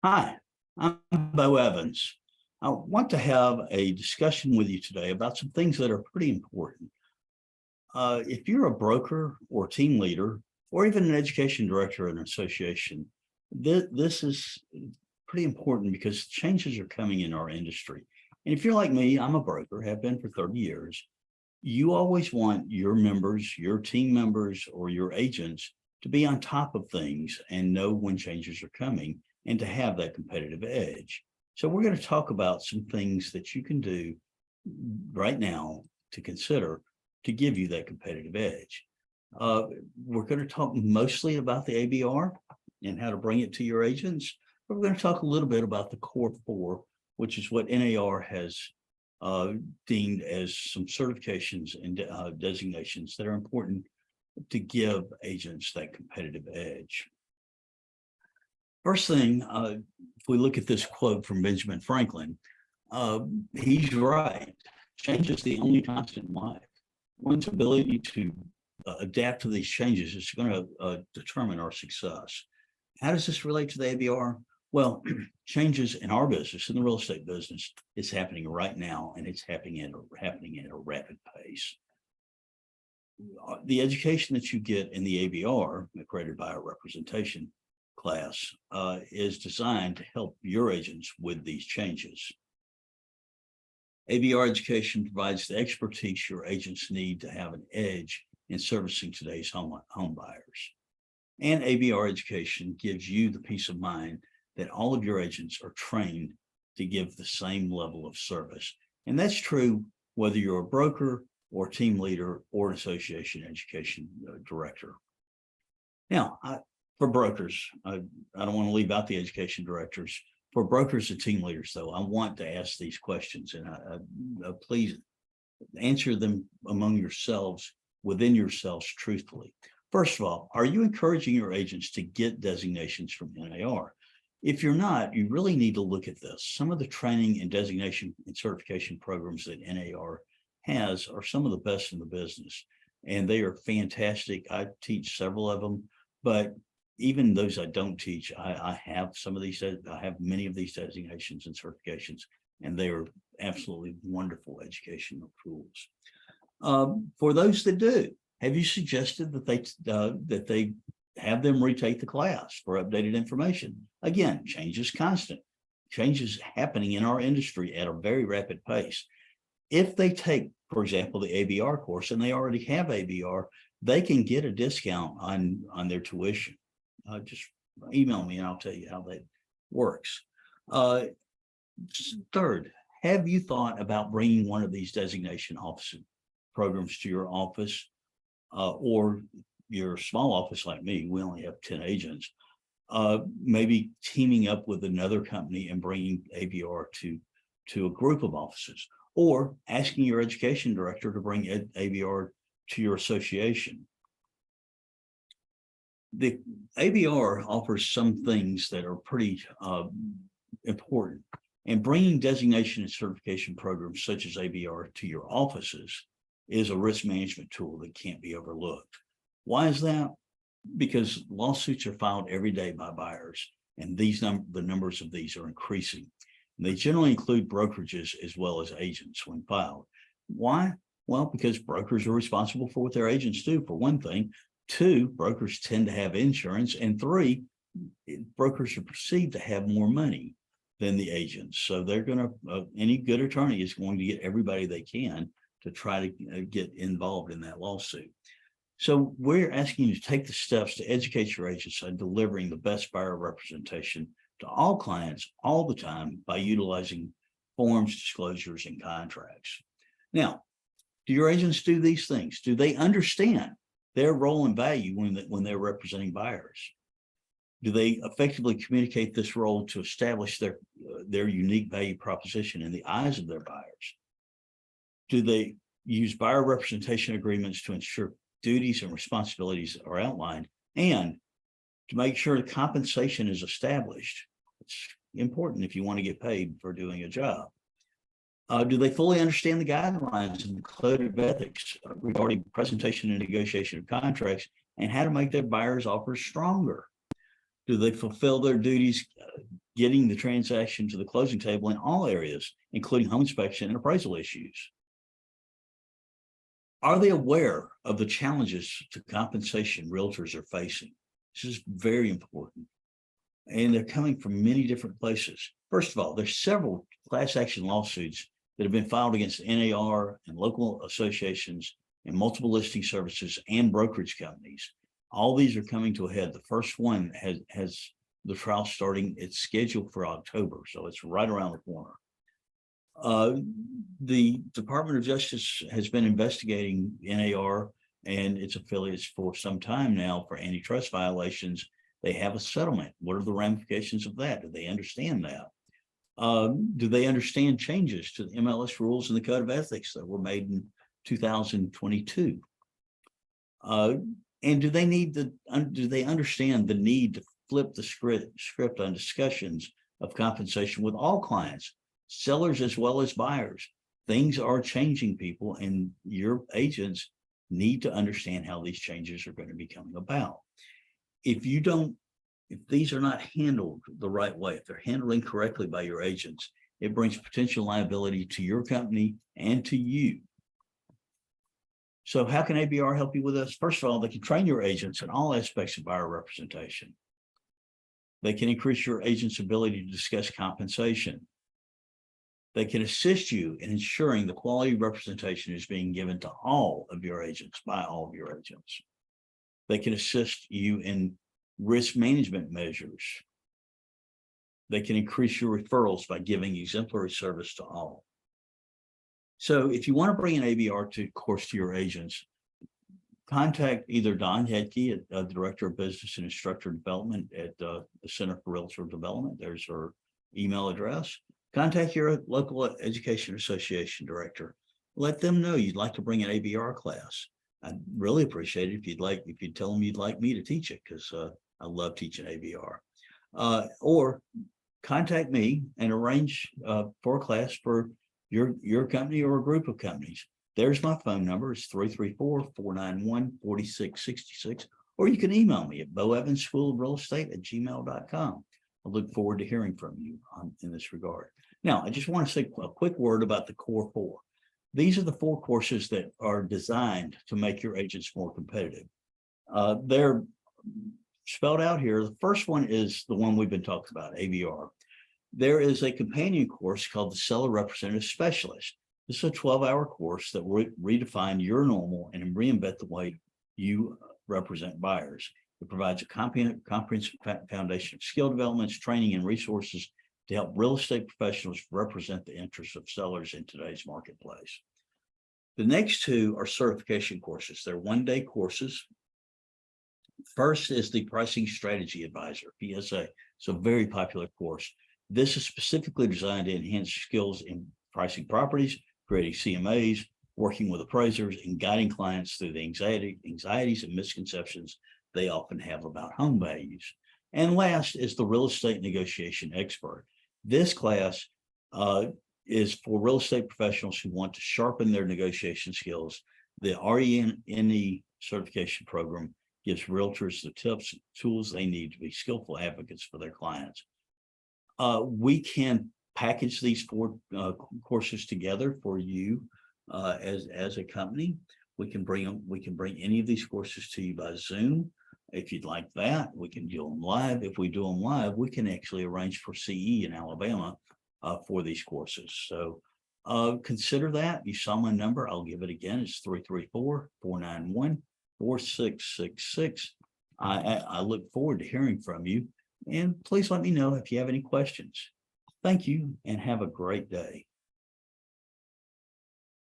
Hi, I'm Bo Evans. I want to have a discussion with you today about some things that are pretty important. If you're a broker or team leader, or even an education director in an association, this is pretty important because changes are coming in our industry. And if you're like me, I'm a broker, have been for 30 years. You always want your members, your team members, or your agents to be on top of things and know when changes are coming and to have that competitive edge. So we're going to talk about some things that you can do right now to consider to give you that competitive edge. We're going to talk mostly about the ABR and how to bring it to your agents. But we're going to talk a little bit about the core four, which is what NAR has deemed as some certifications and designations that are important to give agents that competitive edge. First thing, if we look at this quote from Benjamin Franklin, he's right. Change is the only constant in life. One's ability to adapt to these changes is going to determine our success. How does this relate to the ABR? Well, changes in our business, in the real estate business, is happening right now, and it's happening at a rapid pace. The education that you get in the ABR, accredited by our representation class, is designed to help your agents with these changes. ABR education provides the expertise your agents need to have an edge in servicing today's home buyers. And ABR education gives you the peace of mind that all of your agents are trained to give the same level of service. And that's true whether you're a broker or team leader or an association education director. Now, for brokers, I don't want to leave out the education directors. For brokers and team leaders, though, I want to ask these questions, and please answer them among yourselves, within yourselves, truthfully. First of all, are you encouraging your agents to get designations from NAR? If you're not, you really need to look at this. Some of the training and designation and certification programs that NAR has are some of the best in the business, and they are fantastic. I teach several of them, but even those I don't teach, I have some of these, I have many of these designations and certifications, and they are absolutely wonderful educational tools. For those that do, have you suggested that they have them retake the class for updated information? Again, change is constant. Change is happening in our industry at a very rapid pace. If they take, for example, the ABR course, and they already have ABR, they can get a discount on their tuition. Just email me and I'll tell you how that works. Third, have you thought about bringing one of these designation office programs to your office, or your small office like me? We only have 10 agents. Maybe teaming up with another company and bringing ABR to a group of offices, or asking your education director to bring ABR to your association. The ABR offers some things that are pretty important, and bringing designation and certification programs such as ABR to your offices is a risk management tool that can't be overlooked. Why is that? Because lawsuits are filed every day by buyers, and the numbers of these are increasing. And they generally include brokerages as well as agents when filed. Why? Well, because brokers are responsible for what their agents do, for one thing. Two, brokers tend to have insurance. And three, brokers are perceived to have more money than the agents. So they're going to, any good attorney is going to get everybody they can to try to get involved in that lawsuit. So we're asking you to take the steps to educate your agents on delivering the best buyer representation to all clients all the time by utilizing forms, disclosures, and contracts. Now, do your agents do these things? Do they understand their role and value when they're representing buyers? Do they effectively communicate this role to establish their unique value proposition in the eyes of their buyers? Do they use buyer representation agreements to ensure duties and responsibilities are outlined, and to make sure the compensation is established? It's important if you want to get paid for doing a job. Do they fully understand the guidelines and the code of ethics regarding presentation and negotiation of contracts and how to make their buyers' offers stronger? Do they fulfill their duties getting the transaction to the closing table in all areas, including home inspection and appraisal issues. Are they aware of the challenges to compensation realtors are facing? This is very important. And they're coming from many different places. First of all, there's several class action lawsuits that have been filed against NAR and local associations and multiple listing services and brokerage companies. All these are coming to a head. The first one has the trial starting. It's scheduled for October, so it's right around the corner. The Department of Justice has been investigating NAR and its affiliates for some time now for antitrust violations. They have a settlement. What are the ramifications of that? Do they understand that? Do they understand changes to the MLS rules and the Code of Ethics that were made in 2022? And do they understand the need to flip the script on discussions of compensation with all clients, sellers as well as buyers? Things are changing, people, and your agents need to understand how these changes are going to be coming about. If these are not handled the right way, if they're handled incorrectly by your agents, it brings potential liability to your company and to you. So how can ABR help you with this? First of all, they can train your agents in all aspects of buyer representation. They can increase your agent's ability to discuss compensation. They can assist you in ensuring the quality representation is being given to all of your agents by all of your agents. They can assist you in risk management measures. They can increase your referrals by giving exemplary service to all. So if you want to bring an ABR course to your agents, contact either Don Hedke, the Director of Business and Instructor Development at the Center for Realtor Development. There's her email address. Contact your local education association director. Let them know you'd like to bring an ABR class. I'd really appreciate it if you'd tell them you'd like me to teach it, because I love teaching ABR. Or contact me and arrange for a class for your company or a group of companies. There's my phone number. It's 334-491-4666. Or you can email me at boevansschoolofrealestate@gmail.com. I look forward to hearing from you in this regard. Now, I just want to say a quick word about the Core 4. These are the 4 courses that are designed to make your agents more competitive. They're spelled out here. The first one is the one we've been talking about, ABR. There is a companion course called the Seller Representative Specialist. This is a 12-hour course that will redefine your normal and reinvent the way you represent buyers. It provides a comprehensive foundation of skill developments, training, and resources to help real estate professionals represent the interests of sellers in today's marketplace. The next 2 are certification courses. They're one-day courses. First is the Pricing Strategy Advisor, PSA. It's a very popular course. This is specifically designed to enhance skills in pricing properties, creating CMAs, working with appraisers, and guiding clients through the anxieties and misconceptions they often have about home values. And last is the Real Estate Negotiation Expert. This class is for real estate professionals who want to sharpen their negotiation skills. The RENE certification program gives realtors the tips and tools they need to be skillful advocates for their clients. We can package these 4 courses together for you as a company. We can bring any of these courses to you by Zoom. If you'd like that, we can do them live. If we do them live, we can actually arrange for CE in Alabama for these courses. So consider that. You saw my number. I'll give it again. It's 334-491-4666. I look forward to hearing from you. And please let me know if you have any questions. Thank you and have a great day.